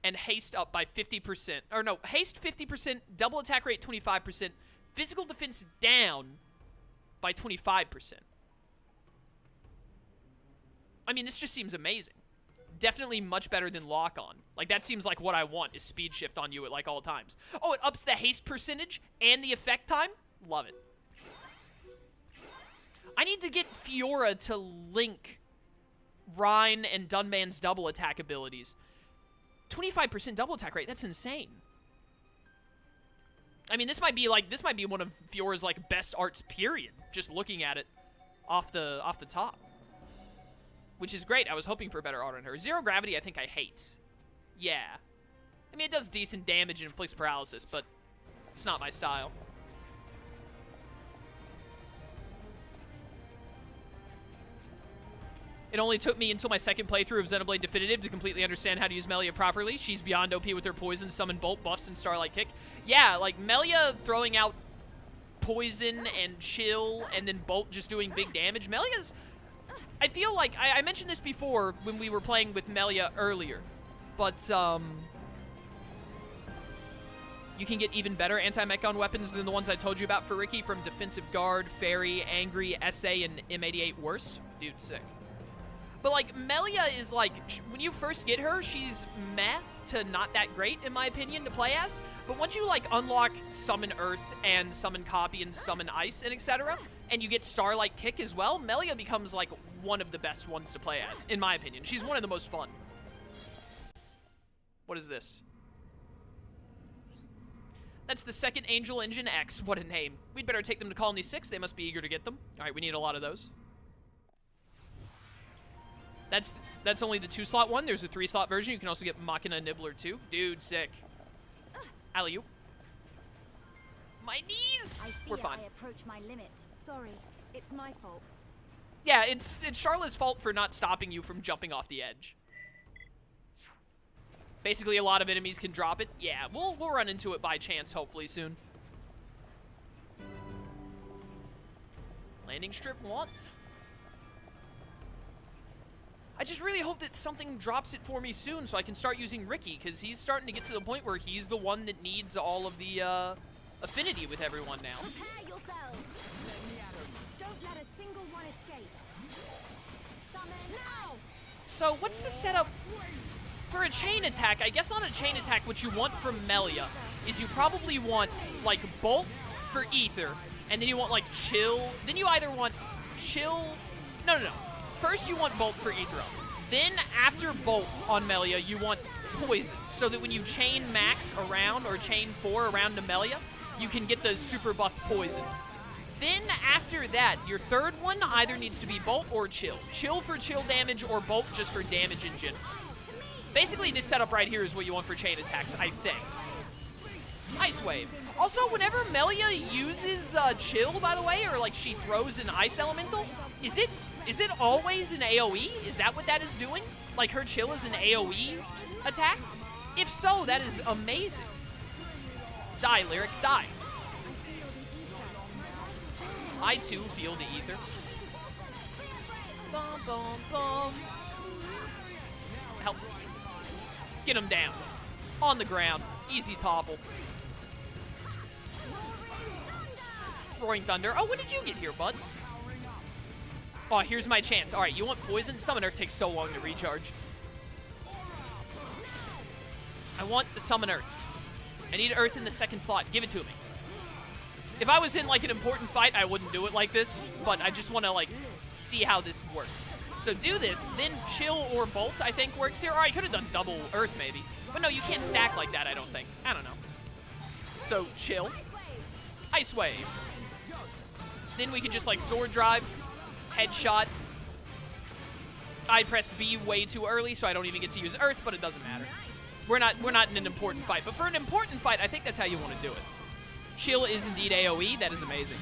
and haste up by 50%. Or no, haste 50%, double attack rate 25%, physical defense down by 25%. I mean, this just seems amazing. Definitely much better than Lock On. Like, that seems like what I want, is Speed Shift on you at, like, all times. Oh, it ups the haste percentage and the effect time? Love it. I need to get Fiora to link Rhine and Dunman's double attack abilities. 25% double attack rate, that's insane. I mean, this might be one of Fiora's, like, best arts, period. Just looking at it off the top. Which is great. I was hoping for a better art on her. Zero Gravity, I think I hate. Yeah. I mean, it does decent damage and inflicts paralysis, but it's not my style. It only took me until my second playthrough of Xenoblade Definitive to completely understand how to use Melia properly. She's beyond OP with her Poison, Summon, Bolt, buffs, and Starlight Kick. Yeah, like, Melia throwing out Poison and Chill, and then Bolt just doing big damage. Melia's... I feel like... I mentioned this before when we were playing with Melia earlier, but, you can get even better anti-Mech-Hom weapons than the ones I told you about for Ricky, from Defensive Guard, Fairy, Angry, SA, and M88 Worst. Dude, sick. But, like, Melia is, like, when you first get her, she's meh to not that great, in my opinion, to play as. But once you, like, unlock Summon Earth and Summon Copy and Summon Ice and etc., and you get Starlight Kick as well, Melia becomes, like, one of the best ones to play as, in my opinion. She's one of the most fun. What is this? That's the second Angel Engine X. What a name. We'd better take them to Colony 6. They must be eager to get them. All right, we need a lot of those. That's only the 2-slot one. There's a 3-slot version. You can also get Machina Nibbler 2. Dude, sick. Alley-oop. My knees! We're fine. I approach my limit. Sorry, it's my fault. Yeah, it's Charlotte's fault for not stopping you from jumping off the edge. Basically, a lot of enemies can drop it. Yeah, we'll run into it by chance, hopefully, soon. Landing strip 1. I just really hope that something drops it for me soon so I can start using Ricky, because he's starting to get to the point where he's the one that needs all of the affinity with everyone now. Prepare yourselves. Don't let a single one escape. Summon now. So what's the setup for a chain attack? I guess on a chain attack, what you want from Melia is you probably want, like, Bolt for Ether, and then you want, like, Chill. Then you either want Chill... No. First, you want Bolt for Ether. Then, after Bolt on Melia, you want Poison, so that when you chain Max around, or chain 4 around to Melia, you can get the super buff Poison. Then, after that, your third one either needs to be Bolt or Chill. Chill for chill damage, or Bolt just for damage in general. Basically, this setup right here is what you want for chain attacks, I think. Ice Wave. Also, whenever Melia uses Chill, by the way, or, like, she throws an Ice Elemental, is it always an AoE? Is that what that is doing? Like, her Chill is an AoE attack? If so, that is amazing. Die, Lyric, die. I, too, feel the ether. Bum, bum, bum. Help. Get him down. On the ground. Easy topple. Roaring Thunder. Oh, when did you get here, bud? Oh, here's my chance. All right, you want Poison? Summon Earth takes so long to recharge. I want the Summon Earth. I need Earth in the second slot. Give it to me. If I was in, like, an important fight, I wouldn't do it like this, but I just want to, like, see how this works. So do this, then Chill or Bolt, I think, works here. Or I could have done double Earth, maybe. But no, you can't stack like that, I don't think. I don't know. So, Chill. Ice Wave. Then we can just, like, Sword Drive. Headshot. I pressed B way too early, so I don't even get to use Earth, but it doesn't matter. We're not in an important fight, but for an important fight, I think that's how you want to do it. Chill is indeed AoE. That is amazing.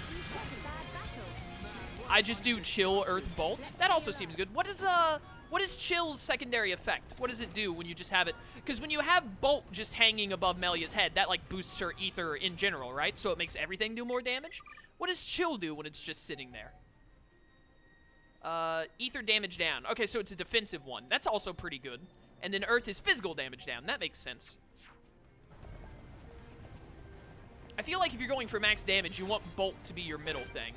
I just do Chill, Earth, Bolt. That also seems good. What is Chill's secondary effect? What does it do when you just have it? Because when you have Bolt just hanging above Melia's head, that like boosts her ether in general, right? So it makes everything do more damage. What does Chill do when it's just sitting there? Ether damage down. Okay, so it's a defensive one. That's also pretty good. And then Earth is physical damage down. That makes sense. I feel like if you're going for max damage, you want Bolt to be your middle thing.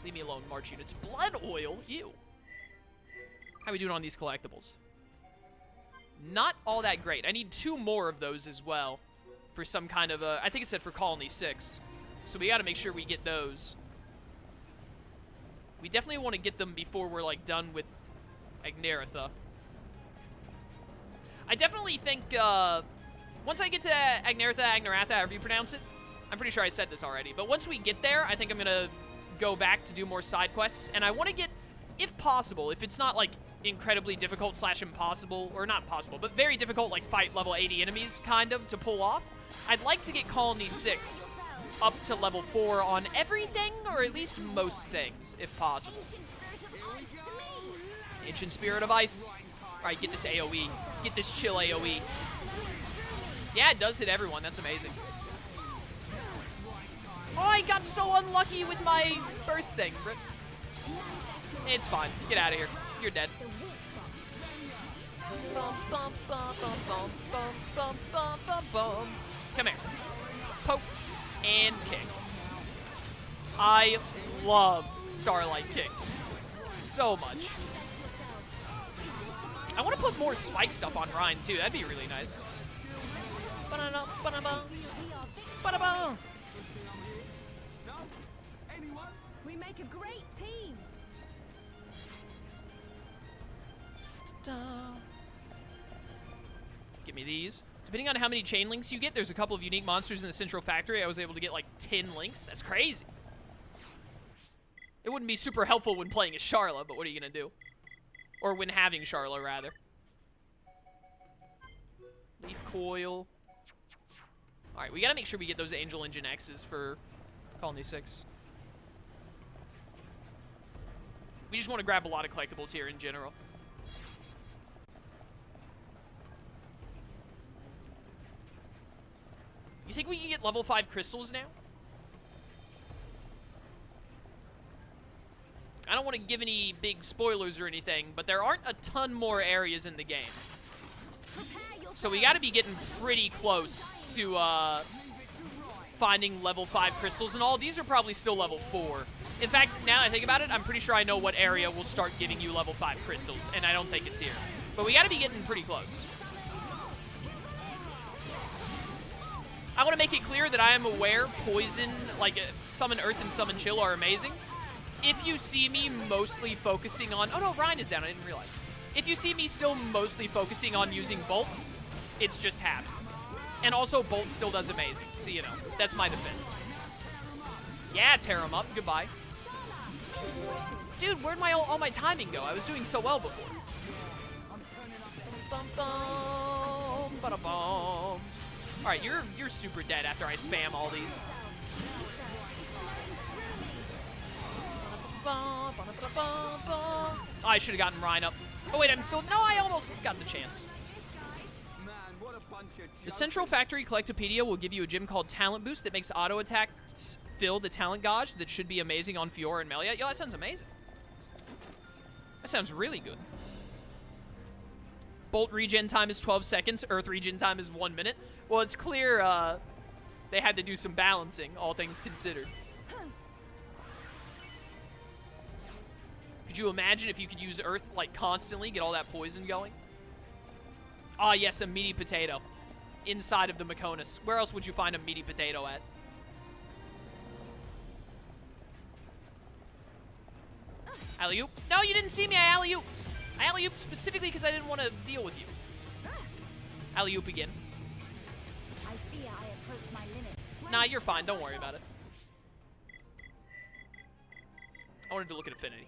Leave me alone, March units. Blood oil? Ew. How are we doing on these collectibles? Not all that great. I need 2 more of those as well for some kind of a... I think it said for Colony 6. So we got to make sure we get those. We definitely want to get them before we're, like, done with Agnaretha. I definitely think, once I get to Agnaretha, however you pronounce it, I'm pretty sure I said this already, but once we get there, I think I'm gonna go back to do more side quests, and I want to get, if possible, if it's not, like, incredibly difficult / impossible, or not possible, but very difficult, like, fight level 80 enemies, kind of, to pull off, I'd like to get Colony 6 up to level 4 on everything, or at least most things, if possible. Ancient Spirit of Ice. Alright, get this AoE. Get this Chill AoE. Yeah, it does hit everyone. That's amazing. Oh, I got so unlucky with my first thing. It's fine. Get out of here. You're dead. Come here. Poke and kick. I love Starlight Kick so much. I want to put more spike stuff on Ryan too. That'd be really nice. We make a great team. Give me these. Depending on how many chain links you get, there's a couple of unique monsters in the Central Factory. I was able to get like 10 links. That's crazy. It wouldn't be super helpful when playing as Charla, but what are you gonna do? Or when having Charla, rather. Leaf Coil. Alright, we gotta make sure we get those Angel Engine X's for Colony 6. We just want to grab a lot of collectibles here in general. You think we can get level 5 crystals now? I don't want to give any big spoilers or anything, but there aren't a ton more areas in the game. So we got to be getting pretty close to finding level 5 crystals, and all these are probably still level 4. In fact, now that I think about it, I'm pretty sure I know what area will start giving you level 5 crystals, and I don't think it's here. But we got to be getting pretty close. I want to make it clear that I am aware Poison, like Summon Earth and Summon Chill are amazing. If you see me mostly focusing on... Oh no, Ryan is down, I didn't realize. If you see me still mostly focusing on using Bolt, it's just habit. And also, Bolt still does amazing, so you know, that's my defense. Yeah, tear him up, goodbye. Dude, where'd all my timing go? I was doing so well before. Alright, you're super dead after I spam all these. Oh, I should have gotten Ryan up. Oh wait, I'm still... No, I almost got the chance. The Central Factory Collectopedia will give you a gem called Talent Boost that makes auto attacks fill the talent gauge that should be amazing on Fiora and Melia. Yo, that sounds amazing. That sounds really good. Bolt regen time is 12 seconds. Earth regen time is 1 minute. Well, it's clear they had to do some balancing, all things considered. Could you imagine if you could use Earth, like, constantly, get all that poison going? Ah, yes, a meaty potato. Inside of the Mecha-Homs. Where else would you find a meaty potato at? Alley-oop. No, you didn't see me. I alley-ooped. I alley-ooped specifically because I didn't want to deal with you. Alley-oop again. I fear I approach my limit. Nah, you're fine. Don't worry about it. I wanted to look at affinity.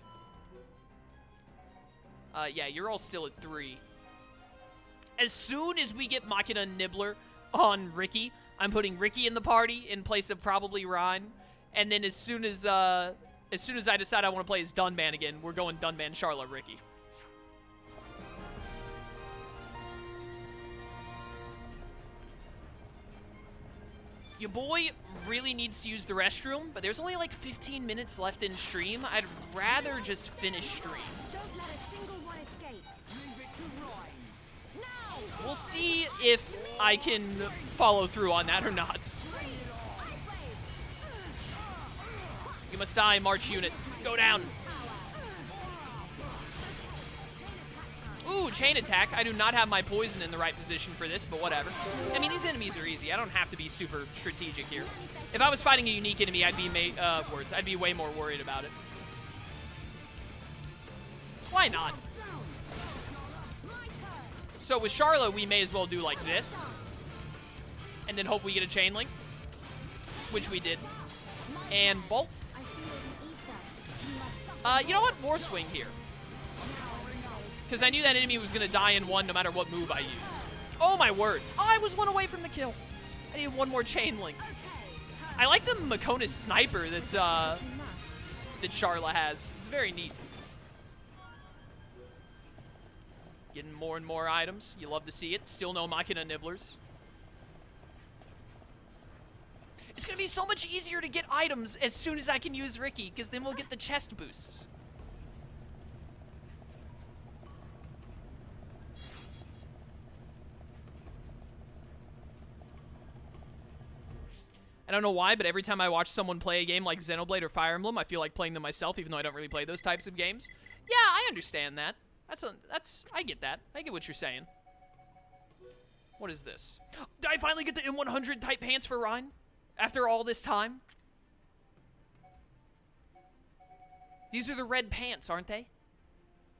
Yeah, you're all still at 3. As soon as we get Machina Nibbler on Ricky, I'm putting Ricky in the party in place of probably Ryan. And then as soon as I decide I want to play as Dunban again, we're going Dunban, Charlotte, Ricky. Your boy really needs to use the restroom, but there's only like 15 minutes left in stream. I'd rather just finish stream. Don't let a single one escape. Leave it to Ryan. Now! We'll see if I can follow through on that or not. You must die, March unit. Go down. Ooh, chain attack. I do not have my poison in the right position for this, but whatever. I mean, these enemies are easy. I don't have to be super strategic here. If I was fighting a unique enemy, I'd be way more worried about it. Why not? So with Charlotte, we may as well do like this. And then hope we get a chain link. Which we did. And bolt. You know what? War swing here. Because I knew that enemy was going to die in 1 no matter what move I used. Oh my word. Oh, I was 1 away from the kill. I need 1 more chain link. I like the Makonis sniper that Charla has. It's very neat. Getting more and more items. You love to see it. Still no Machina Nibblers. It's going to be so much easier to get items as soon as I can use Ricky, because then we'll get the chest boosts. I don't know why, but every time I watch someone play a game like Xenoblade or Fire Emblem, I feel like playing them myself, even though I don't really play those types of games. Yeah, I understand that. I get that. I get what you're saying. What is this? Did I finally get the M100 type pants for Ryan? After all this time? These are the red pants, aren't they?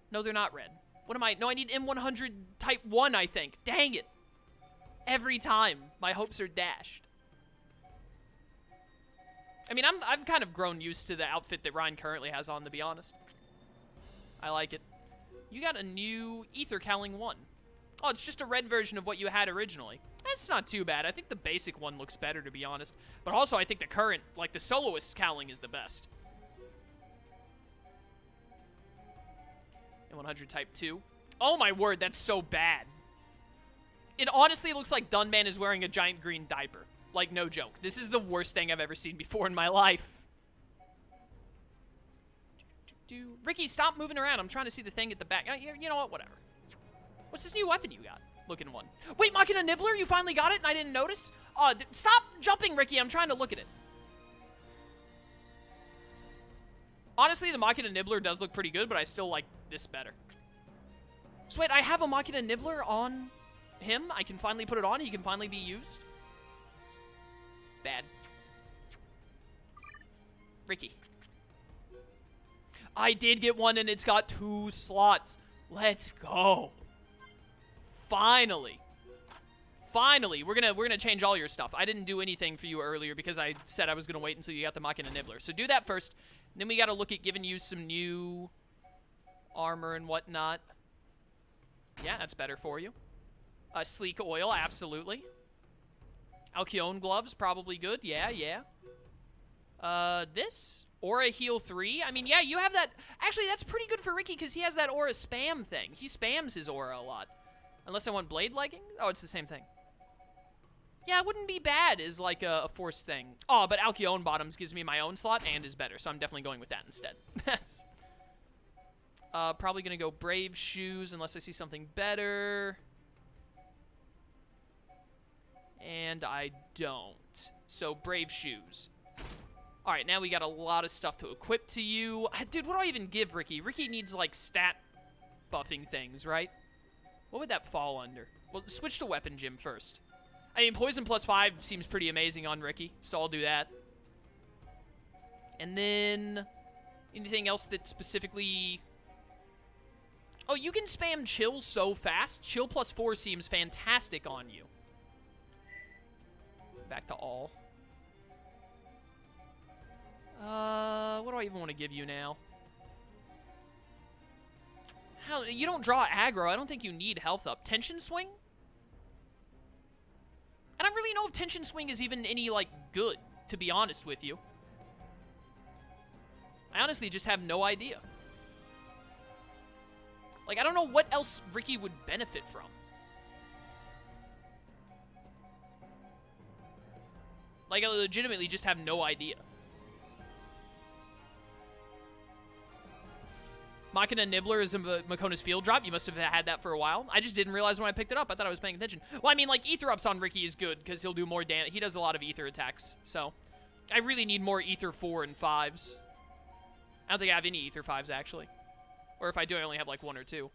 No, they're not red. What am I? No, I need M100 type 1, I think. Dang it. Every time, my hopes are dashed. I mean, I've kind of grown used to the outfit that Ryan currently has on, to be honest. I like it. You got a new Ether Cowling 1. Oh, it's just a red version of what you had originally. That's not too bad. I think the basic one looks better, to be honest. But also, I think the current, like the Soloist Cowling is the best. And 100 Type 2. Oh my word, that's so bad. It honestly looks like Dunban is wearing a giant green diaper. Like, no joke. This is the worst thing I've ever seen before in my life. Ricky, stop moving around. I'm trying to see the thing at the back. You know what? Whatever. What's this new weapon you got? Looking one. Wait, Machina Nibbler? You finally got it and I didn't notice? Stop jumping, Ricky. I'm trying to look at it. Honestly, the Machina Nibbler does look pretty good, but I still like this better. So wait, I have a Machina Nibbler on him? I can finally put it on? He can finally be used? Bad. Ricky. I did get one and it's got 2 slots. Let's go. Finally. Finally. We're gonna change all your stuff. I didn't do anything for you earlier because I said I was gonna wait until you got the Machina Nibbler. So do that first. Then we gotta look at giving you some new armor and whatnot. Yeah, that's better for you. Sleek oil, absolutely. Alcyone gloves, probably good. Yeah, yeah. This? Aura heal 3? I mean, yeah, you have that. Actually, that's pretty good for Ricky because he has that aura spam thing. He spams his aura a lot. Unless I want blade leggings? Oh, it's the same thing. Yeah, it wouldn't be bad as like a force thing. Oh, but Alcyone bottoms gives me my own slot and is better, so I'm definitely going with that instead. Probably gonna go Brave shoes unless I see something better. And I don't. So, Brave shoes. Alright, now we got a lot of stuff to equip to you. Dude, what do I even give Ricky? Ricky needs, like, stat buffing things, right? What would that fall under? Well, switch to Weapon Gym first. I mean, Poison +5 seems pretty amazing on Ricky, so I'll do that. And then... anything else that specifically... oh, you can spam Chill so fast. Chill +4 seems fantastic on you. Back to all. What do I even want to give you now? You don't draw aggro. I don't think you need health up. Tension swing? I don't really know if tension swing is even any, like, good, to be honest with you. I honestly just have no idea. Like, I don't know what else Ricky would benefit from. Like, I legitimately just have no idea. Machina Nibbler is a Makona's field drop. You must have had that for a while. I just didn't realize when I picked it up. I thought I was paying attention. Well, I mean, like, Ether Ups on Ricky is good, because he'll do more damage. He does a lot of Ether attacks, so... I really need more Ether 4 and 5s. I don't think I have any Ether 5s, actually. Or if I do, I only have, like, 1 or 2.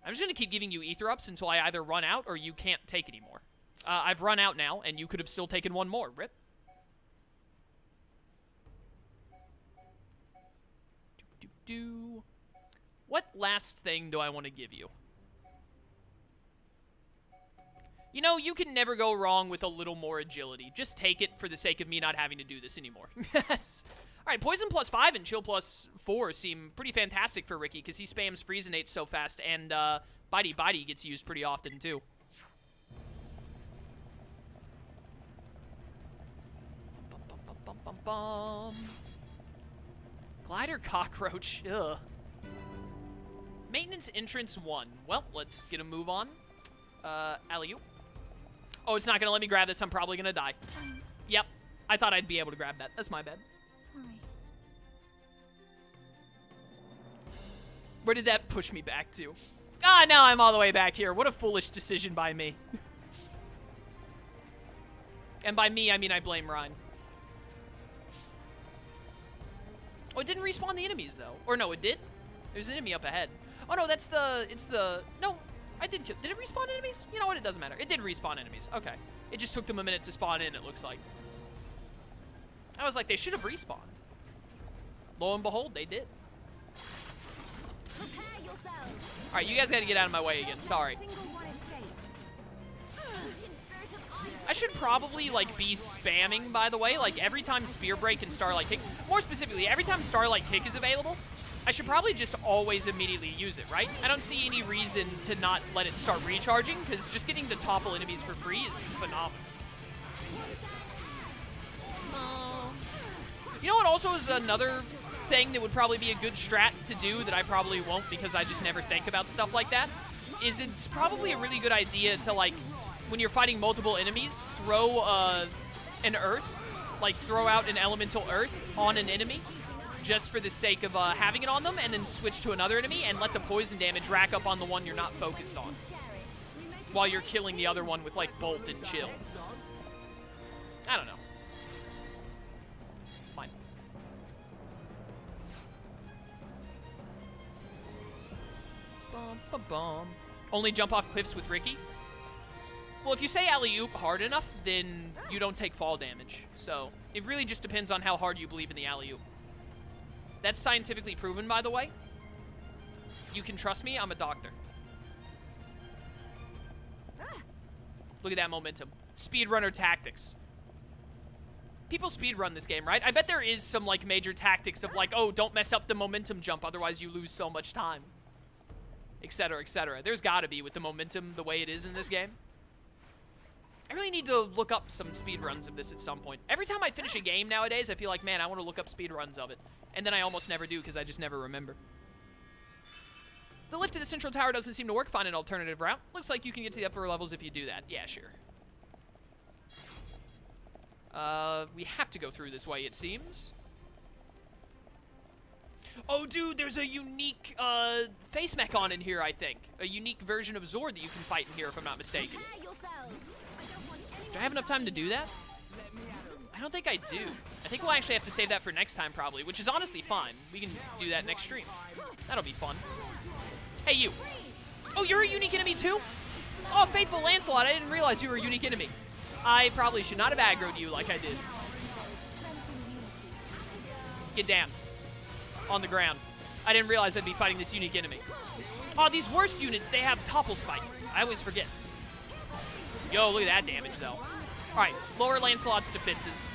I'm just going to keep giving you Ether Ups until I either run out or you can't take anymore. I've run out now, and you could have still taken one more. Rip. What last thing do I want to give you? You know, you can never go wrong with a little more agility. Just take it for the sake of me not having to do this anymore. Yes. Alright, Poison +5 and Chill +4 seem pretty fantastic for Ricky, because he spams Freezinate so fast, and Bitey gets used pretty often, too. Glider Cockroach. Ugh. Maintenance Entrance 1. Well, let's get a move on. Alley-oop. Oh, it's not going to let me grab this. I'm probably going to die. Yep. I thought I'd be able to grab that. That's my bad. Sorry. Where did that push me back to? Ah, now I'm all the way back here. What a foolish decision by me. And by me, I mean I blame Ryan. Oh, it didn't respawn the enemies, though. Or no, it did? There's an enemy up ahead. Oh, no, that's the... It's the... No, I did kill... Did it respawn enemies? You know what? It doesn't matter. It did respawn enemies. Okay. It just took them a minute to spawn in, it looks like. I was like, they should have respawned. Lo and behold, they did. Alright, you guys gotta get out of my way again. Sorry. I should probably, like, be spamming, by the way. Like, every time Spear Break and Starlight Kick... More specifically, every time Starlight Kick is available, I should probably just always immediately use it, right? I don't see any reason to not let it start recharging, because just getting to topple enemies for free is phenomenal. You know what also is another thing that would probably be a good strat to do that I probably won't because I just never think about stuff like that? Is it's probably a really good idea to, like, when you're fighting multiple enemies, throw an earth, like throw out an elemental earth on an enemy, just for the sake of having it on them, and then switch to another enemy and let the poison damage rack up on the one you're not focused on, while you're killing the other one with, like, Bolt and Chill. I don't know. Fine. Bum, bum, bum. Only jump off cliffs with Ricky? Well, if you say alley-oop hard enough, then you don't take fall damage. So, it really just depends on how hard you believe in the alley-oop. That's scientifically proven, by the way. You can trust me, I'm a doctor. Look at that momentum. Speedrunner tactics. People speedrun this game, right? I bet there is some, like, major tactics of, like, oh, don't mess up the momentum jump, otherwise you lose so much time. Etc., etc. There's gotta be with the momentum the way it is in this game. I really need to look up some speedruns of this at some point. Every time I finish a game nowadays, I feel like, man, I want to look up speedruns of it. And then I almost never do because I just never remember. The lift to the central tower doesn't seem to work. Find an alternative route. Looks like you can get to the upper levels if you do that. Yeah, sure. We have to go through this way, it seems. Oh, dude, there's a unique face mech on in here, I think. A unique version of Zord that you can fight in here, if I'm not mistaken. Do I have enough time to do that? I don't think I do. I think we'll actually have to save that for next time, probably, which is honestly fine. We can do that next stream. That'll be fun. Hey, you. Oh, you're a unique enemy, too? Oh, Faithful Lancelot, I didn't realize you were a unique enemy. I probably should not have aggroed you like I did. Get down. On the ground. I didn't realize I'd be fighting this unique enemy. Oh, these worst units, they have Topple Spike. I always forget. Yo, look at that damage, though. Alright, lower Lancelot's defenses.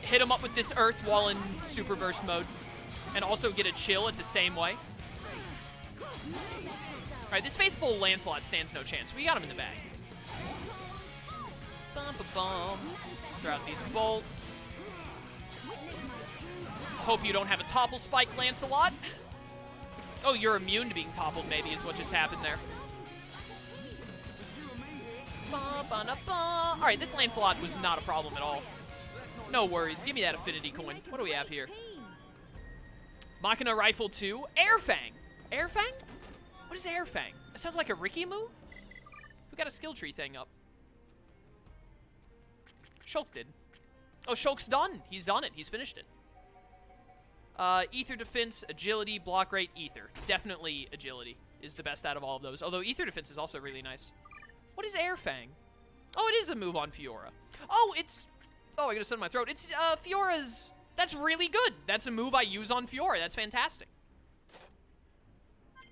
Hit him up with this Earth while in Super Burst mode. and also get a chill at the same way. Alright, this faithful Lancelot stands no chance. We got him in the bag. Bum-ba-bum. Throw out these bolts. Hope you don't have a topple spike, Lancelot. Oh, you're immune to being toppled, maybe, is what just happened there. Alright, this Lancelot was not a problem at all. No worries. Give me that affinity coin. What do we have here? Machina Rifle 2. Airfang. Airfang? What is Airfang? It sounds like a Ricky move? Who got a skill tree thing up? Shulk did. Oh, Shulk's done. He's done it. He's finished it. Ether Defense, Agility, Block Rate, Ether. Definitely Agility is the best out of all of those. Although Ether Defense is also really nice. What is Airfang? Oh, it is a move on Fiora. Oh, it's... Oh, I got a stuff in my throat. It's Fiora's... That's really good. That's a move I use on Fiora. That's fantastic.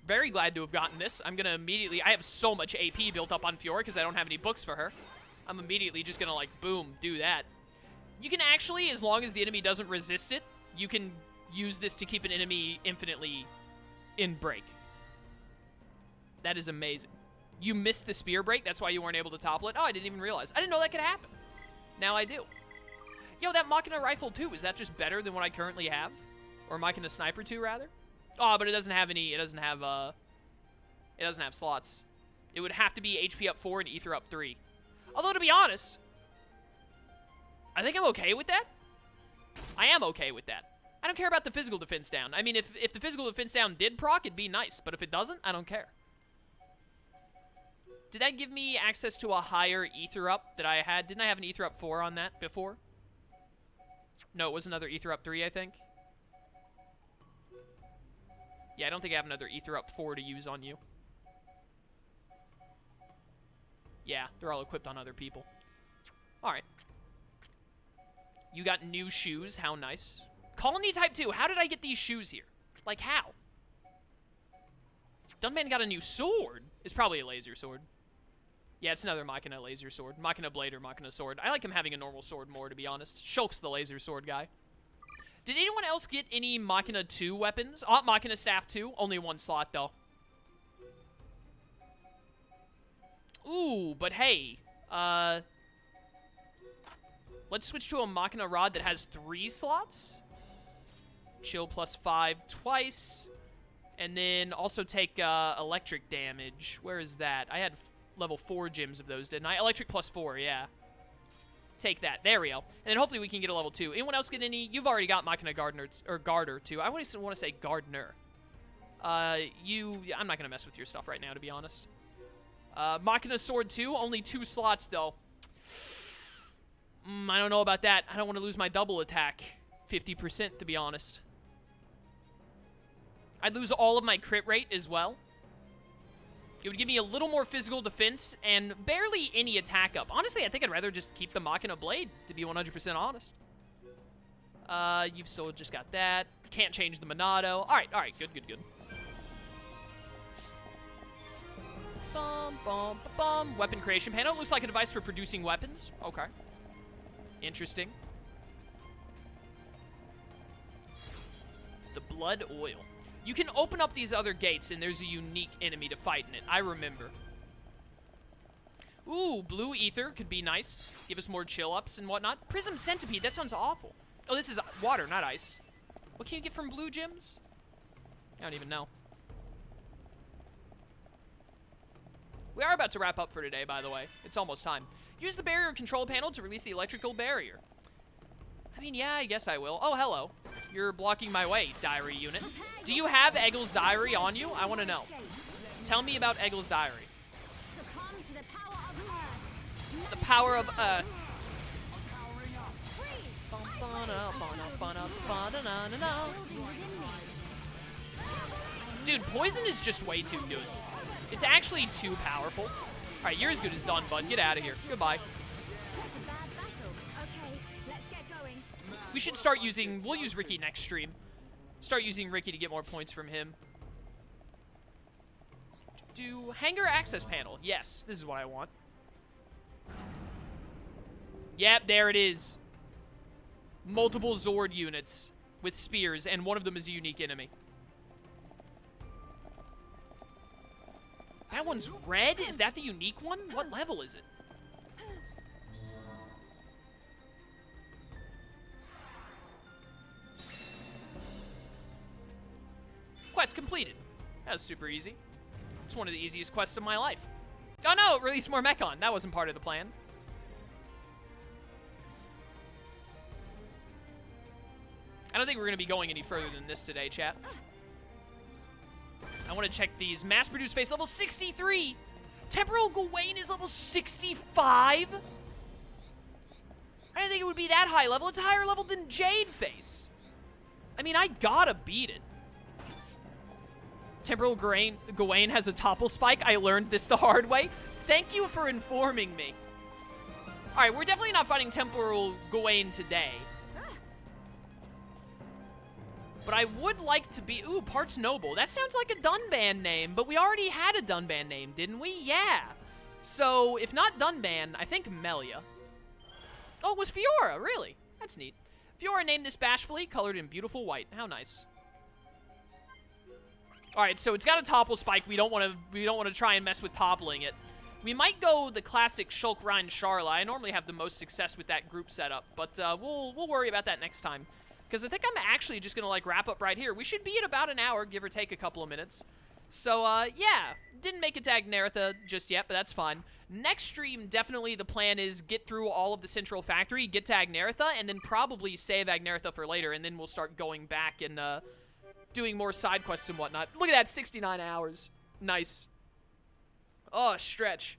Very glad to have gotten this. I'm going to immediately... I have so much AP built up on Fiora because I don't have any books for her. I'm immediately just going to, like, boom, do that. You can actually, as long as the enemy doesn't resist it, you can use this to keep an enemy infinitely in break. That is amazing. You missed the spear break. That's why you weren't able to topple it. Oh, I didn't even realize. I didn't know that could happen. Now I do. Yo, that Machina Rifle 2, is that just better than what I currently have? Or Machina Sniper 2, rather? Oh, but it doesn't have any, it doesn't have slots. It would have to be HP up 4 and Ether up 3. Although, to be honest, I think I'm okay with that. I am okay with that. I don't care about the physical defense down. I mean, if the physical defense down did proc, it'd be nice. But if it doesn't, I don't care. Did that give me access to a higher Ether up that I had? Didn't I have an Ether up 4 on that before? No, it was another Ether up 3, I think. Yeah, I don't think I have another Ether up 4 to use on you. Yeah, they're all equipped on other people. Alright. You got new shoes. How nice. Colony Type 2. How did I get these shoes here? Like, how? Dunman got a new sword. It's probably a laser sword. Yeah, it's another Machina laser sword. Machina blade or Machina sword. I like him having a normal sword more, to be honest. Shulk's the laser sword guy. Did anyone else get any Machina 2 weapons? Oh, Machina Staff 2. Only one slot, though. Ooh, but hey. Let's switch to a Machina Rod that has 3 slots. Chill +5 twice. And then also take electric damage. Where is that? I had level 4 gems of those, didn't I? Electric +4, yeah. Take that. There we go. And then hopefully we can get a level 2. Anyone else get any? You've already got Machina Gardener, or Garter, too. I want to say Gardener. I'm not going to mess with your stuff right now, to be honest. Machina Sword 2, only 2 slots, though. I don't know about that. I don't want to lose my double attack. 50%, to be honest. I'd lose all of my crit rate as well. It would give me a little more physical defense and barely any attack up. Honestly, I think I'd rather just keep the Machina Blade, to be 100% honest. You've still just got that. Can't change the Monado. Alright, good. Bum. Weapon creation panel. Looks like a device for producing weapons. Okay. Interesting. The Blood Oil. You can open up these other gates, and there's a unique enemy to fight in it. I remember. Ooh, Blue Ether could be nice. Give us more chill-ups and whatnot. Prism Centipede, that sounds awful. Oh, this is water, not ice. What can you get from blue gems? I don't even know. We are about to wrap up for today, by the way. It's almost time. Use the barrier control panel to release the electrical barrier. I mean, yeah, I guess I will. Oh, hello. You're blocking my way, diary unit. Do you have Eggel's diary on you? I want to know. Tell me about Eggel's diary. The power of Earth. Dude, poison is just way too good. It's actually too powerful. All right, you're as good as done, bud. Get out of here. Goodbye. We should start using... We'll use Ricky next stream. Start using Ricky to get more points from him. Do hangar access panel. Yes, this is what I want. Yep, there it is. Multiple Zord units. with spears, and one of them is a unique enemy. That one's red? Is that the unique one? What level is it? Quest completed. That was super easy. It's one of the easiest quests of my life. Oh no, release more Mecha-Hom. That wasn't part of the plan. I don't think we're going to be going any further than this today, chat. I want to check these. Mass-produced face, level 63. Temporal Gawain is level 65? I didn't think it would be that high level. It's a higher level than Jade face. I mean, I gotta beat it. Temporal Gawain has a topple spike. I learned this the hard way. Thank you for informing me. Alright, we're definitely not fighting Temporal Gawain today. But I would like to be... Ooh, Parts Noble. That sounds like a Dunban name, but we already had a Dunban name, didn't we? Yeah. So, if not Dunban, I think Melia. Oh, it was Fiora, really? That's neat. Fiora named this bashfully, colored in beautiful white. How nice. Alright, so it's got a topple spike. We don't want to try and mess with toppling it. We might go the classic Shulk Rhine Sharla. I normally have the most success with that group setup, but we'll worry about that next time. Because I think I'm actually just going to, like, wrap up right here. We should be at about an hour, give or take a couple of minutes. So, yeah. Didn't make it to Agnaretha just yet, but that's fine. Next stream, definitely the plan is get through all of the Central Factory, get to Agnaretha, and then probably save Agnaretha for later, and then we'll start going back and, doing more side quests and whatnot. Look at that, 69 hours. Nice. Oh, stretch.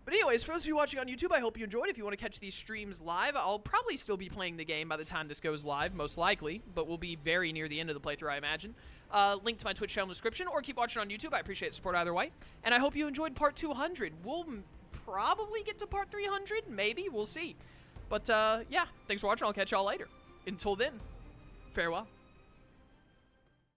But anyways, for those of you watching on YouTube, I hope you enjoyed. If you want to catch these streams live, I'll probably still be playing the game by the time this goes live, most likely. But we'll be very near the end of the playthrough, I imagine. Link to my Twitch channel in the description, or keep watching on YouTube. I appreciate the support either way. And I hope you enjoyed part 200. We'll probably get to part 300, maybe. We'll see. But, yeah, thanks for watching. I'll catch y'all later. Until then, farewell.